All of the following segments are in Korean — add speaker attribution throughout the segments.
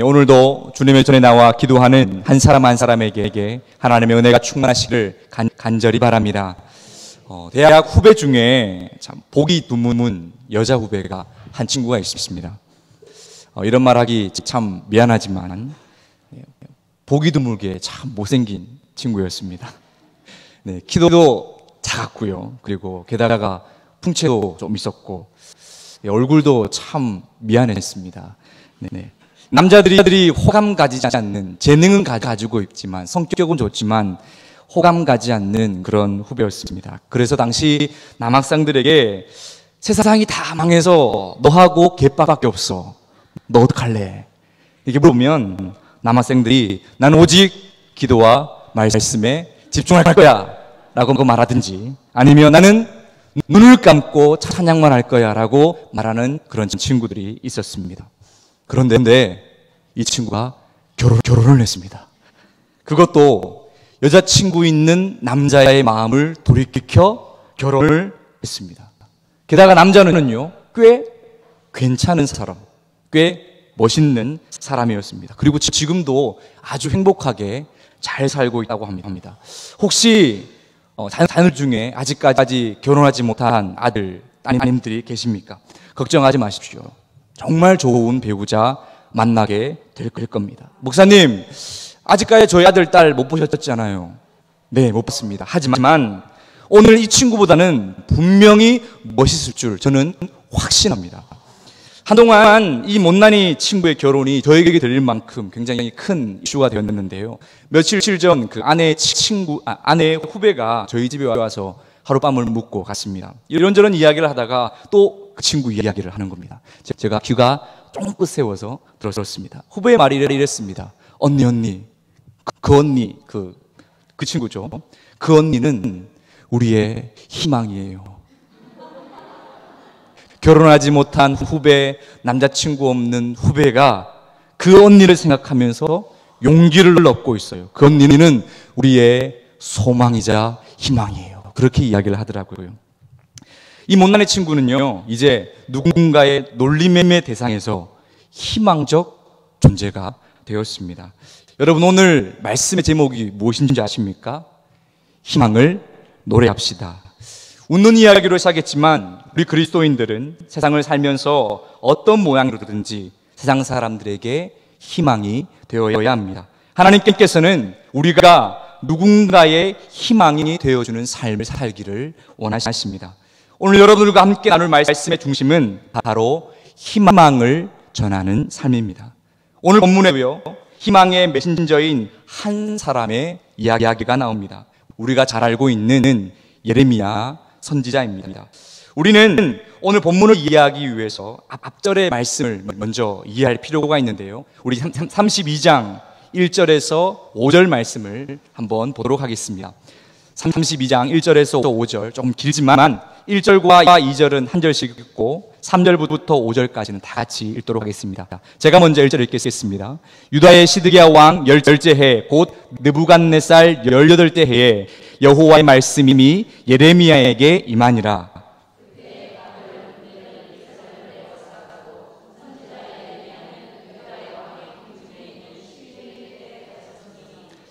Speaker 1: 오늘도 주님의 전에 나와 기도하는 한 사람 한 사람에게 하나님의 은혜가 충만하시기를 간절히 바랍니다. 대학 후배 중에 참 보기 드문 여자 후배가 한 친구가 있습니다. 이런 말하기 참 미안하지만 보기 드물게 참 못생긴 친구였습니다. 네, 키도 작았고요. 그리고 게다가 풍채도 좀 있었고 얼굴도 참 미안했습니다. 네. 남자들이 호감 가지지 않는, 재능은 가지고 있지만 성격은 좋지만 호감 가지 않는 그런 후배였습니다. 그래서 당시 남학생들에게 세상이 다 망해서 너하고 개빠밖에 없어, 너 어떡할래? 이렇게 물으면 남학생들이 나는 오직 기도와 말씀에 집중할 거야 라고 말하든지, 아니면 나는 눈을 감고 찬양만 할 거야 라고 말하는 그런 친구들이 있었습니다. 그런데 이 친구가 결혼을 했습니다. 그것도 여자친구 있는 남자의 마음을 돌이켜 결혼을 했습니다. 게다가 남자는요, 꽤 괜찮은 사람, 꽤 멋있는 사람이었습니다. 그리고 지금도 아주 행복하게 잘 살고 있다고 합니다. 혹시 자녀들 중에 아직까지 결혼하지 못한 아들, 따님들이 계십니까? 걱정하지 마십시오. 정말 좋은 배우자 만나게 될 겁니다. 목사님, 아직까지 저희 아들, 딸 못 보셨잖아요. 네, 못 봤습니다. 하지만 오늘 이 친구보다는 분명히 멋있을 줄 저는 확신합니다. 한동안 이 못난이 친구의 결혼이 저에게 들릴 만큼 굉장히 큰 이슈가 되었는데요. 며칠 전 그 아내 후배가 저희 집에 와서 하룻밤을 묵고 갔습니다. 이런저런 이야기를 하다가 또 그 친구 이야기를 하는 겁니다. 제가 귀가 쫑긋 세워서 들었습니다. 후배의 말이 이랬습니다. 언니, 그 친구죠. 그 언니는 우리의 희망이에요. 결혼하지 못한 후배, 남자친구 없는 후배가 그 언니를 생각하면서 용기를 얻고 있어요. 그 언니는 우리의 소망이자 희망이에요. 그렇게 이야기를 하더라고요. 이 못난이 친구는요, 이제 누군가의 놀림의 대상에서 희망적 존재가 되었습니다. 여러분, 오늘 말씀의 제목이 무엇인지 아십니까? 희망을 노래합시다. 웃는 이야기로 시작했지만 우리 그리스도인들은 세상을 살면서 어떤 모양으로든지 세상 사람들에게 희망이 되어야 합니다. 하나님께서는 우리가 누군가의 희망이 되어주는 삶을 살기를 원하십니다. 오늘 여러분들과 함께 나눌 말씀의 중심은 바로 희망을 전하는 삶입니다. 오늘 본문에도요, 희망의 메신저인 한 사람의 이야기가 나옵니다. 우리가 잘 알고 있는 예레미야 선지자입니다. 우리는 오늘 본문을 이해하기 위해서 앞절의 말씀을 먼저 이해할 필요가 있는데요, 우리 32장 1절에서 5절 말씀을 한번 보도록 하겠습니다. 32장 1절에서 5절, 조금 길지만 1절과 2절은 한 절씩 읽고 3절부터 5절까지는 다 같이 읽도록 하겠습니다. 제가 먼저 1절 읽겠습니다. 유다의 시드기야 왕 열째 해, 곧 느부갓네살 18대 해에 여호와의 말씀이 예레미야에게 임하니라.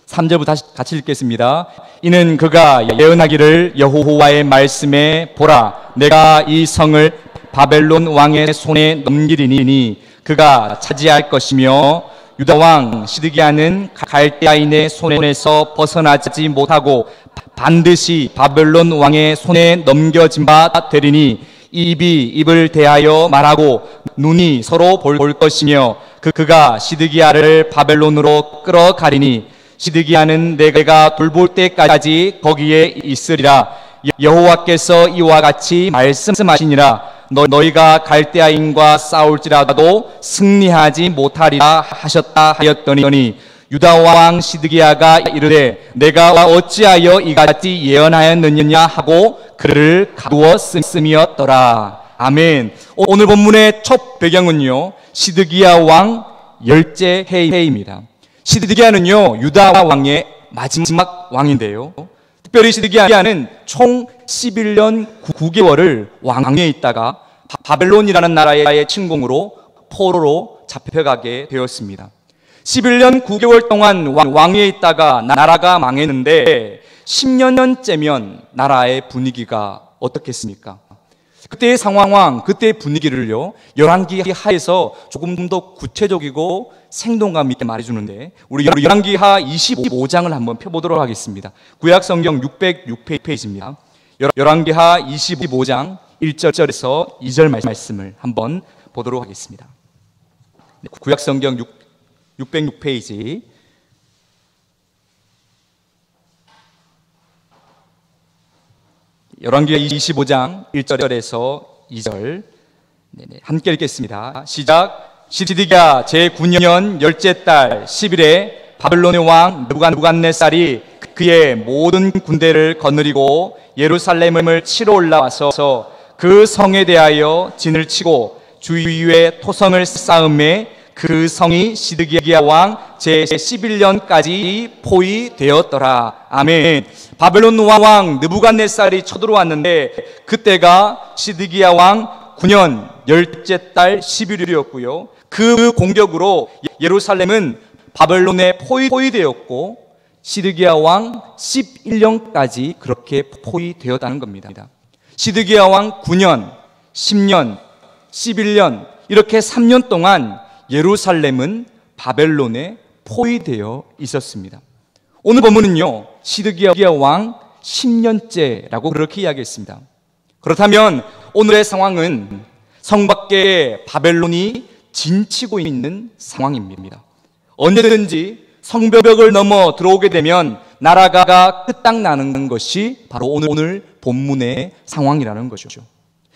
Speaker 1: 3절부터 다시 같이 읽겠습니다. 이는 그가 예언하기를 여호와의 말씀에 보라, 내가 이 성을 바벨론 왕의 손에 넘기리니 그가 차지할 것이며 유다 왕 시드기야는 갈대아인의 손에서 벗어나지 못하고 반드시 바벨론 왕의 손에 넘겨진 바 되리니 입이 입을 대하여 말하고 눈이 서로 볼 것이며 그가 시드기야를 바벨론으로 끌어가리니 시드기야는 내가 돌볼 때까지 거기에 있으리라. 여호와께서 이와 같이 말씀하시니라. 너희가 갈대아인과 싸울지라도 승리하지 못하리라 하셨다 하였더니 유다 왕 시드기야가 이르되 내가 어찌하여 이같이 예언하였느냐 하고 그를 가두어 쓰미었더라. 아멘. 오늘 본문의 첫 배경은요, 시드기야 왕 열째 해입니다. 시드기야는요, 유다 왕의 마지막 왕인데요, 특별히 시드기야는 총 11년 9개월을 왕위에 있다가 바벨론이라는 나라의 침공으로 포로로 잡혀가게 되었습니다. 11년 9개월 동안 왕위에 있다가 나라가 망했는데 10년째면 나라의 분위기가 어떻겠습니까? 그때의 상황, 그때의 분위기를요, 열왕기 하에서 조금 더 구체적이고 생동감 있게 말해주는데, 우리 열왕기 하 25장을 한번 펴보도록 하겠습니다. 구약 성경 606페이지입니다. 열왕기 하 25장 1절에서 2절 말씀을 한번 보도록 하겠습니다. 구약 성경 606페이지 열왕기 25장 1절에서 2절 함께 읽겠습니다. 시작. 시드기야 제9년 열째 달 10일에 바벨론의 왕 느부갓네살이 그의 모든 군대를 거느리고 예루살렘을 치러 올라와서 그 성에 대하여 진을 치고 주위에 토성을 쌓음에 그 성이 시드기야 왕 제11년까지 포위되었더라. 아멘. 바벨론 왕 느부갓네살이 쳐들어왔는데 그때가 시드기야 왕 9년 열째 달 11일이었고요. 그 공격으로 예루살렘은 바벨론에 포위되었고 시드기야 왕 11년까지 그렇게 포위되었다는 겁니다. 시드기야 왕 9년, 10년, 11년 이렇게 3년 동안 예루살렘은 바벨론에 포위되어 있었습니다. 오늘 본문은요, 시드기야 왕 10년째라고 그렇게 이야기했습니다. 그렇다면 오늘의 상황은 성 밖에 바벨론이 진치고 있는 상황입니다. 언제든지 성벽을 넘어 들어오게 되면 나라가 끝장나는 것이 바로 오늘 본문의 상황이라는 것이죠.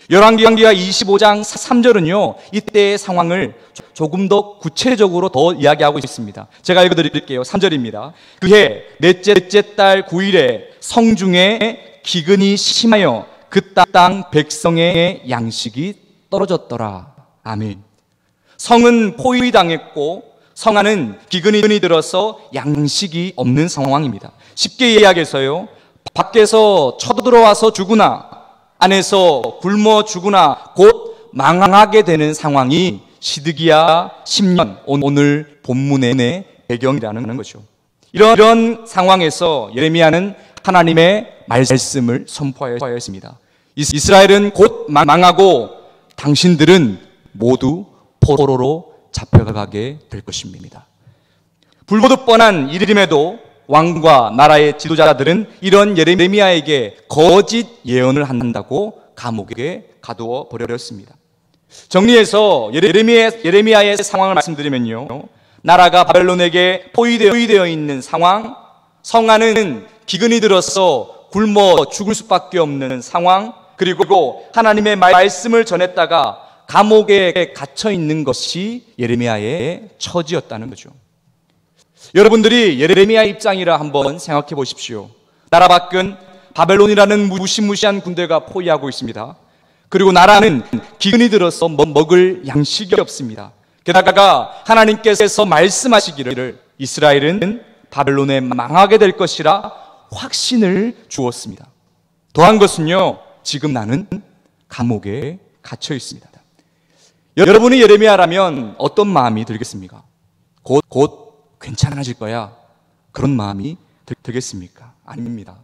Speaker 1: 열왕기하 25장 3절은요, 이때의 상황을 조금 더 구체적으로 더 이야기하고 있습니다. 제가 읽어드릴게요. 3절입니다. 그해 넷째 달 9일에 성중에 기근이 심하여 그 땅 백성의 양식이 떨어졌더라. 아멘. 성은 포위당했고 성 안은 기근이 들어서 양식이 없는 상황입니다. 쉽게 이야기해서요, 밖에서 쳐들어와서 죽으나 안에서 굶어 죽으나 곧 망하게 되는 상황이 시드기야 10년 오늘 본문의 배경이라는 거죠. 이런 상황에서 예레미야는 하나님의 말씀을 선포하였습니다. 이스라엘은 곧 망하고 당신들은 모두 포로로 잡혀가게 될 것입니다. 불보듯 뻔한 일임에도 왕과 나라의 지도자들은 이런 예레미야에게 거짓 예언을 한다고 감옥에 가두어 버렸습니다. 정리해서 예레미야의 상황을 말씀드리면요, 나라가 바벨론에게 포위되어 있는 상황, 성 안은 기근이 들어서 굶어 죽을 수밖에 없는 상황, 그리고 하나님의 말씀을 전했다가 감옥에 갇혀 있는 것이 예레미야의 처지였다는 거죠. 여러분들이 예레미야 입장이라 한번 생각해 보십시오. 나라 밖은 바벨론이라는 무시무시한 군대가 포위하고 있습니다. 그리고 나라는 기근이 들어서 먹을 양식이 없습니다. 게다가 하나님께서 말씀하시기를 이스라엘은 바벨론에 망하게 될 것이라 확신을 주었습니다. 더한 것은요, 지금 나는 감옥에 갇혀 있습니다. 여러분이 예레미야라면 어떤 마음이 들겠습니까? 곧 괜찮아질 거야, 그런 마음이 들겠습니까? 아닙니다.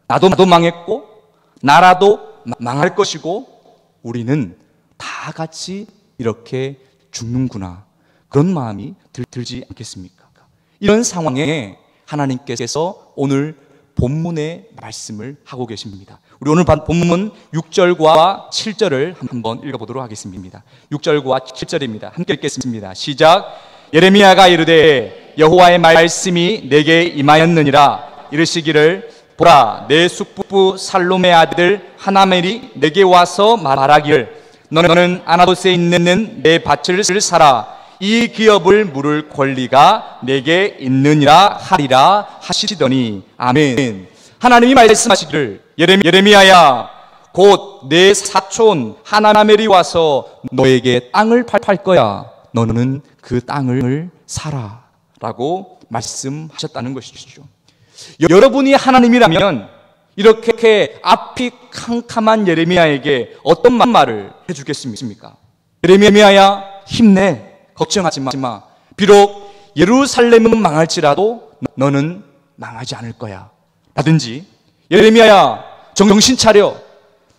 Speaker 1: 나도 망했고 나라도 망할 것이고 우리는 다 같이 이렇게 죽는구나, 그런 마음이 들지 않겠습니까? 이런 상황에 하나님께서 오늘 본문의 말씀을 하고 계십니다. 우리 오늘 본문 6절과 7절을 한번 읽어보도록 하겠습니다. 6절과 7절입니다. 함께 읽겠습니다. 시작. 예레미야가 이르되 여호와의 말씀이 내게 임하였느니라. 이르시기를 보라, 내 숙부 살롬의 아들 하나멜이 내게 와서 말하기를 너는 아나돗에 있는 내 밭을 사라. 이 기업을 물을 권리가 내게 있느니라 하리라 하시더니. 아멘. 하나님이 말씀하시기를 예레미야야, 곧 내 사촌 하나멜이 와서 너에게 땅을 팔 거야. 너는 그 땅을 사라 라고 말씀하셨다는 것이죠. 여러분이 하나님이라면 이렇게 앞이 캄캄한 예레미야에게 어떤 말을 해주겠습니까? 예레미야야, 힘내, 걱정하지 마. 비록 예루살렘은 망할지라도 너는 망하지 않을 거야. 라든지 예레미야야, 정신 차려.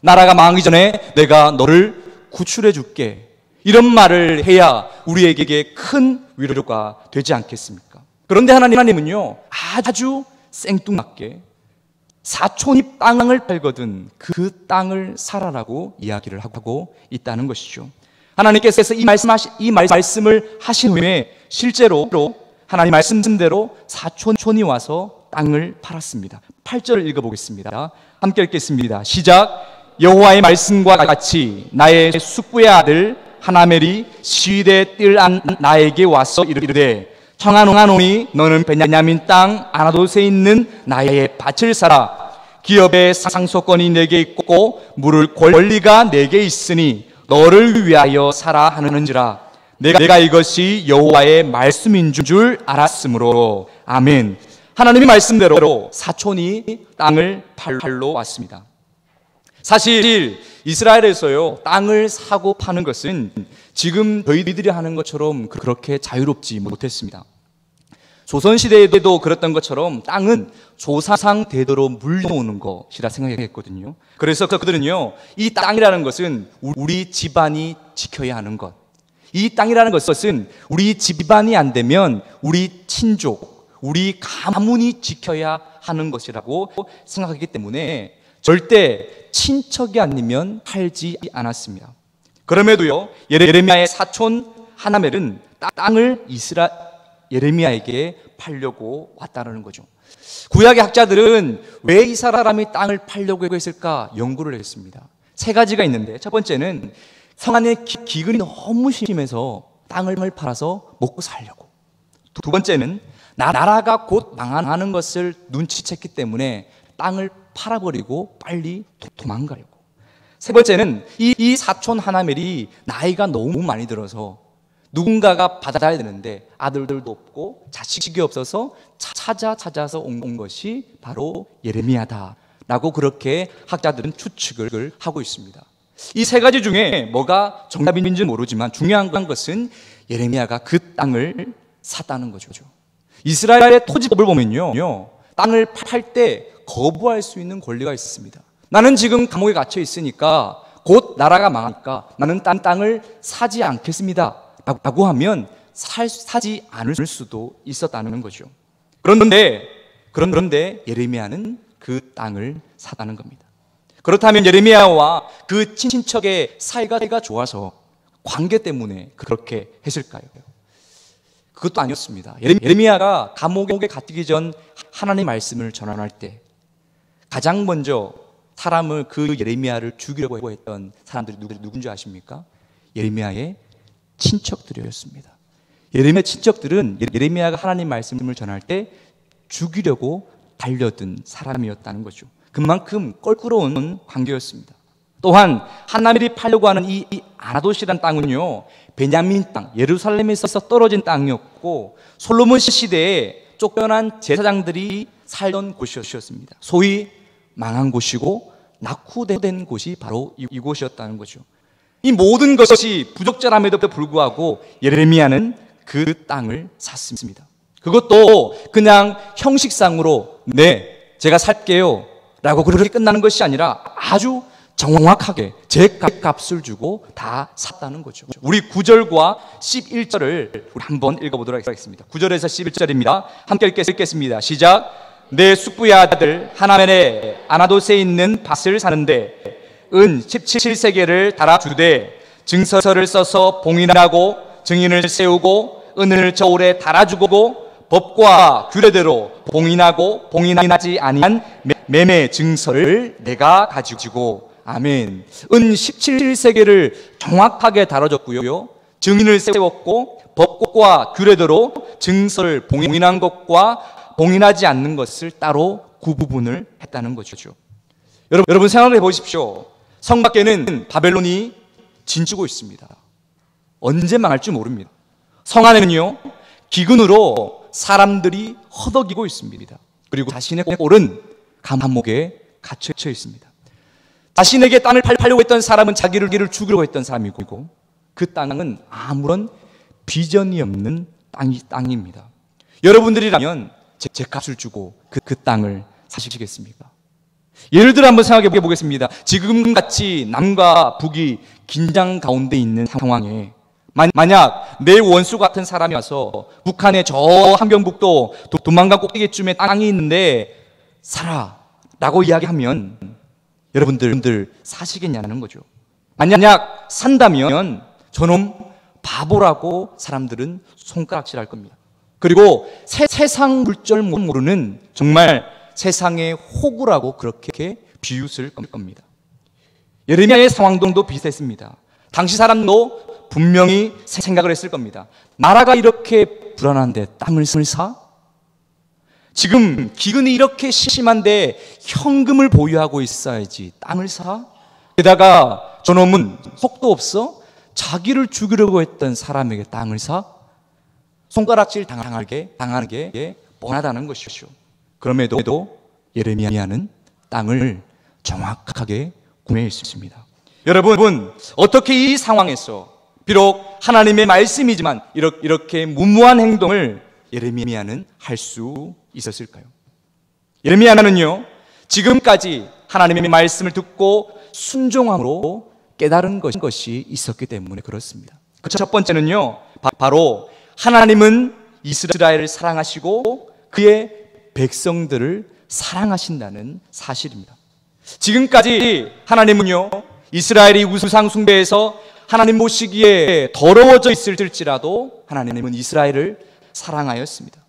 Speaker 1: 나라가 망하기 전에 내가 너를 구출해 줄게. 이런 말을 해야 우리에게 큰 위로가 되지 않겠습니까? 그런데 하나님은요, 아주 생뚱맞게 사촌이 땅을 팔거든 그 땅을 사라라고 이야기를 하고 있다는 것이죠. 하나님께서 이 말씀을 하신 후에 실제로 하나님 말씀대로 사촌이 와서 땅을 팔았습니다. 8절을 읽어보겠습니다. 함께 읽겠습니다. 시작. 여호와의 말씀과 같이 나의 숙부의 아들 하나멜이 시위대 뜰 안 나에게 와서 이르되 청하노니 너는 베냐민 땅 아나돗에 있는 나의 밭을 사라. 기업의 상속권이 내게 있고 물을 권리가 내게 있으니 너를 위하여 사라 하는지라. 내가 이것이 여호와의 말씀인 줄 알았으므로. 아멘. 하나님의 말씀대로 사촌이 땅을 팔러 왔습니다. 사실 이스라엘에서요, 땅을 사고 파는 것은 지금 저희들이 하는 것처럼 그렇게 자유롭지 못했습니다. 조선시대에도 그랬던 것처럼 땅은 조상 대대로 물려오는 것이라 생각했거든요. 그래서 그들은요, 이 땅이라는 것은 우리 집안이 지켜야 하는 것, 이 땅이라는 것은 우리 집안이 안 되면 우리 친족, 우리 가문이 지켜야 하는 것이라고 생각하기 때문에 절대 친척이 아니면 팔지 않았습니다. 그럼에도요, 예레미야의 사촌 하나멜은 땅을 예레미야에게 팔려고 왔다는 거죠. 구약의 학자들은 왜 이 사람이 땅을 팔려고 했을까 연구를 했습니다. 세 가지가 있는데, 첫 번째는 성 안에 기근이 너무 심해서 땅을 팔아서 먹고 살려고. 두 번째는 나라가 곧 망하는 것을 눈치챘기 때문에 땅을 팔아버리고 빨리 도망가려고. 세 번째는 이 사촌 하나멜이 나이가 너무 많이 들어서 누군가가 받아야 되는데 아들들도 없고 자식이 없어서 찾아서 온 것이 바로 예레미야다라고 그렇게 학자들은 추측을 하고 있습니다. 이 세 가지 중에 뭐가 정답인지 모르지만 중요한 것은 예레미야가 그 땅을 샀다는 거죠. 이스라엘의 토지법을 보면요, 땅을 팔 때 거부할 수 있는 권리가 있습니다. 나는 지금 감옥에 갇혀 있으니까 곧 나라가 망하니까 나는 땅을 사지 않겠습니다 라고 하면 사지 않을 수도 있었다는 거죠. 그런데 예레미야는 그 땅을 샀다는 겁니다. 그렇다면 예레미야와 그 친척의 사이가 좋아서 관계 때문에 그렇게 했을까요? 그것도 아니었습니다. 예레미야가 감옥에 갇히기 전 하나님의 말씀을 전환할 때 가장 먼저 사람을 그 예레미야를 죽이려고 했던 사람들이 누군지 아십니까? 예레미야의 친척들이었습니다. 예레미야 친척들은 예레미야가 하나님 말씀을 전할 때 죽이려고 달려든 사람이었다는 거죠. 그만큼 껄끄러운 관계였습니다. 또한 하나멜이 팔려고 하는 이 아나돗이라는 땅은요, 베냐민 땅, 예루살렘에서 떨어진 땅이었고 솔로몬 시대에 쫓겨난 제사장들이 살던 곳이었습니다. 소위 망한 곳이고 낙후된 곳이 바로 이곳이었다는 거죠. 이 모든 것이 부적절함에도 불구하고 예레미야는 그 땅을 샀습니다. 그것도 그냥 형식상으로 네, 제가 살게요 라고 그렇게 끝나는 것이 아니라 아주 정확하게 제 값을 주고 다 샀다는 거죠. 우리 9절과 11절을 우리 한번 읽어보도록 하겠습니다. 9절에서 11절입니다. 함께 읽겠습니다. 시작. 내 숙부의 아들 하나멜의 아나돗에 있는 밭을 사는데 은 17세겔을 달아주되 증서를 써서 봉인하고 증인을 세우고 은을 저울에 달아주고 법과 규례대로 봉인하지 아니한 매매 증서를 내가 가지고. 아멘. 은 17세겔을 정확하게 다뤄줬고요, 증인을 세웠고 법과 규례대로 증서를 봉인한 것과 봉인하지 않는 것을 따로 구분을 했다는 거죠. 여러분 생각해 보십시오. 성 밖에는 바벨론이 진치고 있습니다. 언제 망할지 모릅니다. 성 안에는요, 기근으로 사람들이 허덕이고 있습니다. 그리고 자신의 꼴은 감옥에 갇혀 있습니다. 자신에게 땅을 팔려고 했던 사람은 자기를 죽이려고 했던 사람이고 그 땅은 아무런 비전이 없는 땅입니다. 여러분들이라면 제 값을 주고 그 땅을 사시겠습니까? 예를 들어 한번 생각해 보겠습니다. 지금같이 남과 북이 긴장 가운데 있는 상황에 만약 내 원수 같은 사람이 와서 북한의 저 함경북도 도망간 꼭대기쯤에 땅이 있는데 사라 라고 이야기하면 여러분들 사시겠냐는 거죠. 만약 산다면 저놈 바보라고 사람들은 손가락질할 겁니다. 그리고 세상 물절 모르는 정말 세상의 호구라고 그렇게 비웃을 겁니다. 예레미야의 상황도 비슷했습니다. 당시 사람도 분명히 생각을 했을 겁니다. 나라가 이렇게 불안한데 땅을 사? 지금 기근이 이렇게 심한데 현금을 보유하고 있어야지 땅을 사? 게다가 저놈은 속도 없어? 자기를 죽이려고 했던 사람에게 땅을 사? 손가락질 당하는 게 뻔하다는 것이죠. 그럼에도 예레미야는 땅을 정확하게 구매했습니다. 여러분, 어떻게 이 상황에서 비록 하나님의 말씀이지만 이렇게 무모한 행동을 예레미야는 할 수 있었을까요? 예레미야는요, 지금까지 하나님의 말씀을 듣고 순종함으로 깨달은 것이 있었기 때문에 그렇습니다. 그 첫 번째는요, 바로 하나님은 이스라엘을 사랑하시고 그의 백성들을 사랑하신다는 사실입니다. 지금까지 하나님은요, 이스라엘이 우상 숭배에서 하나님 보시기에 더러워져 있을지라도 하나님은 이스라엘을 사랑하였습니다.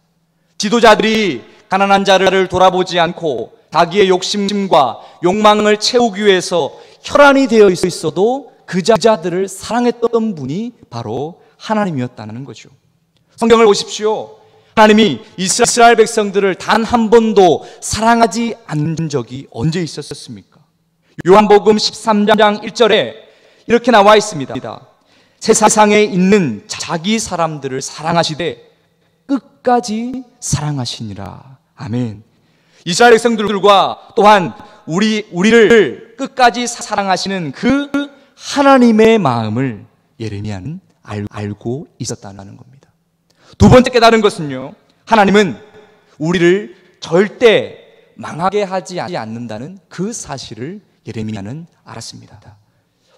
Speaker 1: 지도자들이 가난한 자를 돌아보지 않고 자기의 욕심과 욕망을 채우기 위해서 혈안이 되어 있어도 그 자들을 사랑했던 분이 바로 하나님이었다는 거죠. 성경을 보십시오. 하나님이 이스라엘 백성들을 단 한 번도 사랑하지 않은 적이 언제 있었습니까? 요한복음 13장 1절에 이렇게 나와 있습니다. 세상에 있는 자기 사람들을 사랑하시되 끝까지 사랑하시니라. 아멘. 이스라엘 백성들과 또한 우리를 끝까지 사랑하시는 그 하나님의 마음을 예레미야는 알고 있었다는 겁니다. 두 번째 깨달은 것은요, 하나님은 우리를 절대 망하게 하지 않는다는 그 사실을 예레미야는 알았습니다.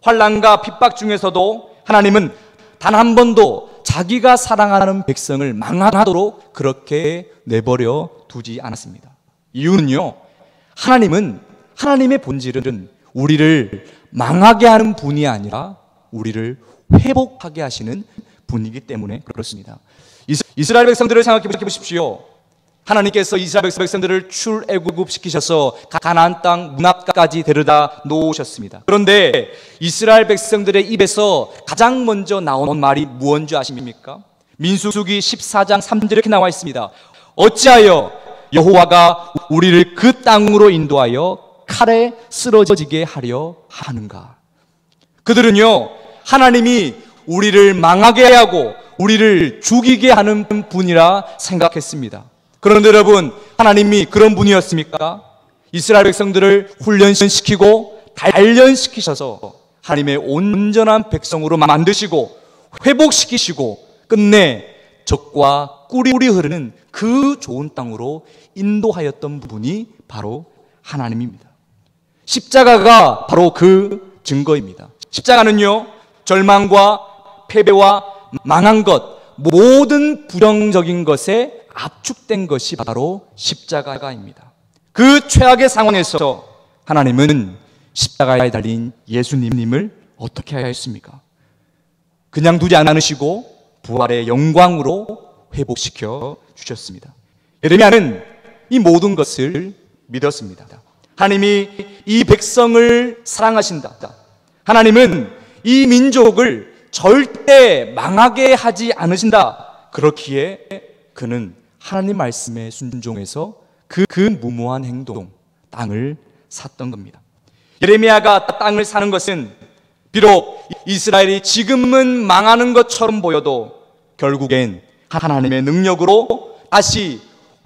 Speaker 1: 환난과 핍박 중에서도 하나님은 단 한 번도 자기가 사랑하는 백성을 망하도록 그렇게 내버려 두지 않았습니다. 이유는요, 하나님의 본질은 우리를 망하게 하는 분이 아니라 우리를 회복하게 하시는 분이기 때문에 그렇습니다. 이스라엘 백성들을 생각해 보십시오. 하나님께서 이스라엘 백성들을 출애굽시키셔서 가나안 땅 문 앞까지 데려다 놓으셨습니다. 그런데 이스라엘 백성들의 입에서 가장 먼저 나온 말이 무엇인지 아십니까? 민수기 14장 3절에 이렇게 나와 있습니다. 어찌하여 여호와가 우리를 그 땅으로 인도하여 칼에 쓰러지게 하려 하는가? 그들은요, 하나님이 우리를 망하게 하고 우리를 죽이게 하는 분이라 생각했습니다. 그런데 여러분, 하나님이 그런 분이었습니까? 이스라엘 백성들을 훈련시키고 단련시키셔서 하나님의 온전한 백성으로 만드시고 회복시키시고 끝내 적과 꿀이 흐르는 그 좋은 땅으로 인도하였던 분이 바로 하나님입니다. 십자가가 바로 그 증거입니다. 십자가는요, 절망과 패배와 망한 것, 모든 부정적인 것에 압축된 것이 바로 십자가입니다. 그 최악의 상황에서 하나님은 십자가에 달린 예수님을 어떻게 하였습니까? 그냥 두지 않으시고 부활의 영광으로 회복시켜 주셨습니다. 예레미야는 이 모든 것을 믿었습니다. 하나님이 이 백성을 사랑하신다. 하나님은 이 민족을 절대 망하게 하지 않으신다. 그렇기에 그는 하나님 말씀에 순종해서 그 무모한 행동, 땅을 샀던 겁니다. 예레미야가 땅을 사는 것은 비록 이스라엘이 지금은 망하는 것처럼 보여도 결국엔 하나님의 능력으로 다시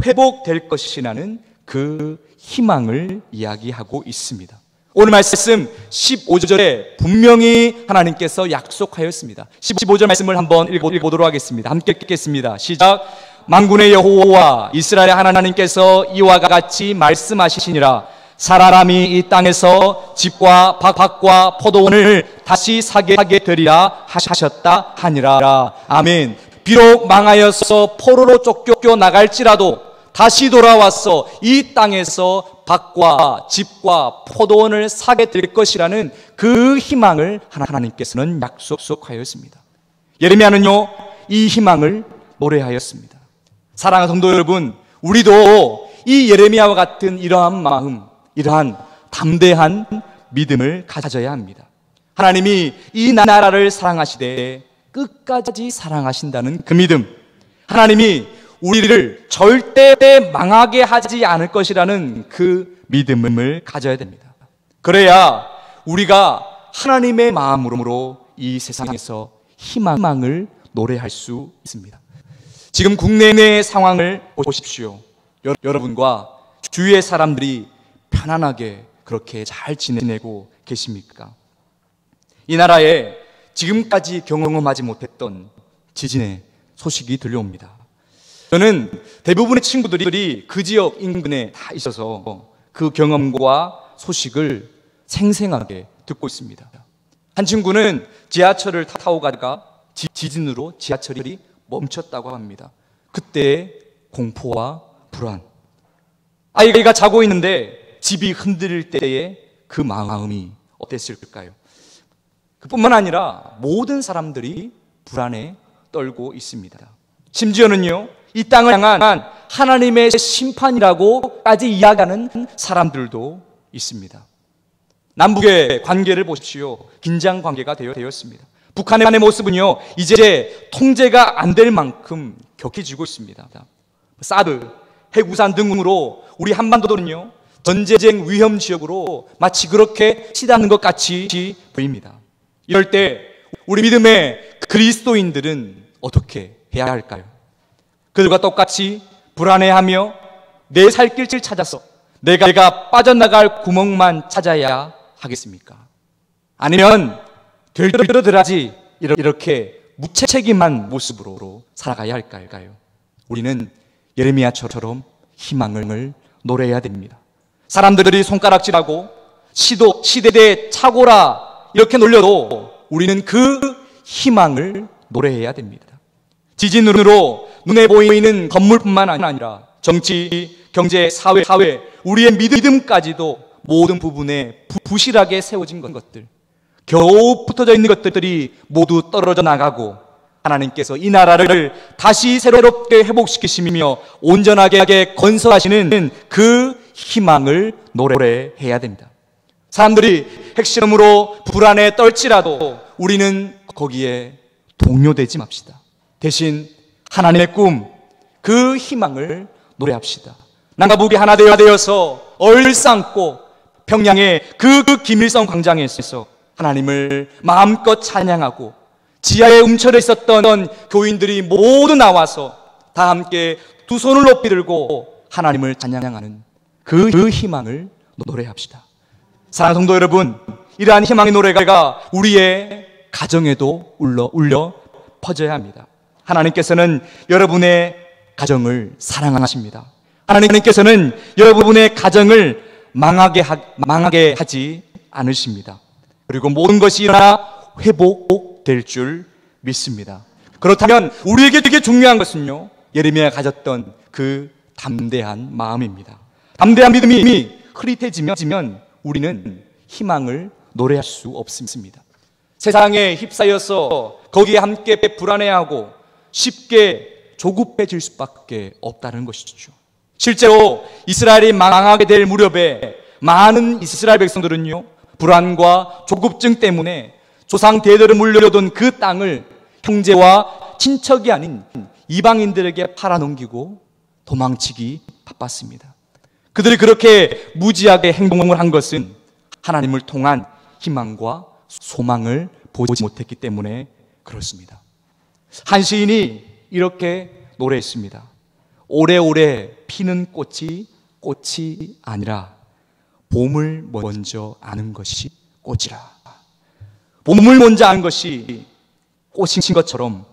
Speaker 1: 회복될 것이라는 그 희망을 이야기하고 있습니다. 오늘 말씀 15절에 분명히 하나님께서 약속하였습니다. 15절 말씀을 한번 읽어보도록 하겠습니다. 함께 읽겠습니다. 시작. 만군의 여호와 이스라엘 하나님께서 이와 같이 말씀하시니라. 사람이 이 땅에서 집과 밭과 포도원을 다시 사게 되리라 하셨다 하니라. 아멘. 비록 망하여서 포로로 쫓겨 나갈지라도 다시 돌아와서 이 땅에서 밭과 집과 포도원을 사게 될 것이라는 그 희망을 하나님께서는 약속하였습니다. 예레미야는요, 이 희망을 노래하였습니다. 사랑하는 성도 여러분, 우리도 이 예레미야와 같은 이러한 마음, 이러한 담대한 믿음을 가져야 합니다. 하나님이 이 나라를 사랑하시되 끝까지 사랑하신다는 그 믿음, 하나님이 우리를 절대 망하게 하지 않을 것이라는 그 믿음을 가져야 됩니다. 그래야 우리가 하나님의 마음으로 이 세상에서 희망을 노래할 수 있습니다. 지금 국내 내 상황을 보십시오. 여러분과 주위의 사람들이 편안하게 그렇게 잘 지내고 계십니까? 이 나라에 지금까지 경험하지 못했던 지진의 소식이 들려옵니다. 저는 대부분의 친구들이 그 지역 인근에 다 있어서 그 경험과 소식을 생생하게 듣고 있습니다. 한 친구는 지하철을 타고 가다가 지진으로 지하철이 멈췄다고 합니다. 그때 공포와 불안, 아이가 자고 있는데 집이 흔들릴 때의 그 마음이 어땠을까요? 그뿐만 아니라 모든 사람들이 불안에 떨고 있습니다. 심지어는요, 이 땅을 향한 하나님의 심판이라고까지 이야기하는 사람들도 있습니다. 남북의 관계를 보십시오. 긴장 관계가 되었습니다. 북한의 모습은요, 이제 통제가 안 될 만큼 격해지고 있습니다. 사드, 핵우산 등으로 우리 한반도는요, 전쟁 위험 지역으로 마치 그렇게 치닫는 것 같이 보입니다. 이럴 때 우리 믿음의 그리스도인들은 어떻게 해야 할까요? 그들과 똑같이 불안해하며 내 살 길을 찾아서 내가 빠져나갈 구멍만 찾아야 하겠습니까? 아니면 들들하지 이렇게 무책임한 모습으로 살아가야 할까요? 우리는 예레미야처럼 희망을 노래해야 됩니다. 사람들이 손가락질하고 시대에 착오라 이렇게 놀려도 우리는 그 희망을 노래해야 됩니다. 지진으로 눈에 보이는 건물뿐만 아니라 정치, 경제, 사회, 우리의 믿음까지도 모든 부분에 부실하게 세워진 것들, 겨우 붙어져 있는 것들이 모두 떨어져 나가고 하나님께서 이 나라를 다시 새롭게 회복시키시며 온전하게 건설하시는 그 희망을 노래해야 됩니다. 사람들이 핵실험으로 불안에 떨지라도 우리는 거기에 동요되지 맙시다. 대신 하나님의 꿈, 그 희망을 노래합시다. 남과 북이 하나 되어서 얼싸안고 평양의 그 김일성 광장에서 하나님을 마음껏 찬양하고 지하에 움츠려 있었던 교인들이 모두 나와서 다 함께 두 손을 높이 들고 하나님을 찬양하는 그 희망을 노래합시다. 사랑하는 성도 여러분, 이러한 희망의 노래가 우리의 가정에도 울려 퍼져야 합니다. 하나님께서는 여러분의 가정을 사랑하십니다. 하나님께서는 여러분의 가정을 망하게 하지 않으십니다. 그리고 모든 것이 일어나 회복될 줄 믿습니다. 그렇다면 우리에게 되게 중요한 것은요, 예레미야가 가졌던 그 담대한 마음입니다. 담대한 믿음이 흐릿해지면 우리는 희망을 노래할 수 없습니다. 세상에 휩싸여서 거기에 함께 불안해하고 쉽게 조급해질 수밖에 없다는 것이죠. 실제로 이스라엘이 망하게 될 무렵에 많은 이스라엘 백성들은요, 불안과 조급증 때문에 조상 대대로 물려오던 그 땅을 형제와 친척이 아닌 이방인들에게 팔아넘기고 도망치기 바빴습니다. 그들이 그렇게 무지하게 행동을 한 것은 하나님을 통한 희망과 소망을 보지 못했기 때문에 그렇습니다. 한 시인이 이렇게 노래했습니다. 오래오래 피는 꽃이 아니라 봄을 먼저 아는 것이 꽃이라. 봄을 먼저 아는 것이 꽃인 것처럼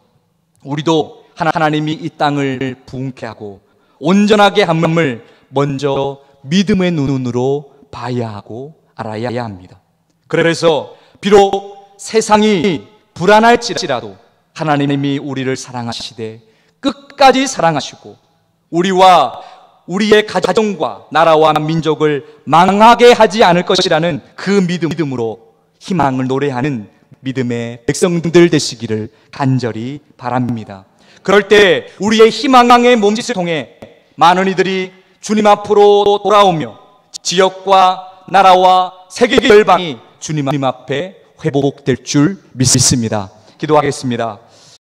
Speaker 1: 우리도 하나님이 이 땅을 부흥케 하고 온전하게 함을 먼저 믿음의 눈으로 봐야 하고 알아야 합니다. 그래서 비록 세상이 불안할지라도 하나님이 우리를 사랑하시되 끝까지 사랑하시고 우리와 우리의 가정과 나라와 민족을 망하게 하지 않을 것이라는 그 믿음으로 희망을 노래하는 믿음의 백성들 되시기를 간절히 바랍니다. 그럴 때 우리의 희망의 몸짓을 통해 많은 이들이 주님 앞으로 돌아오며 지역과 나라와 세계 열방이 주님 앞에 회복될 줄 믿습니다. 기도하겠습니다.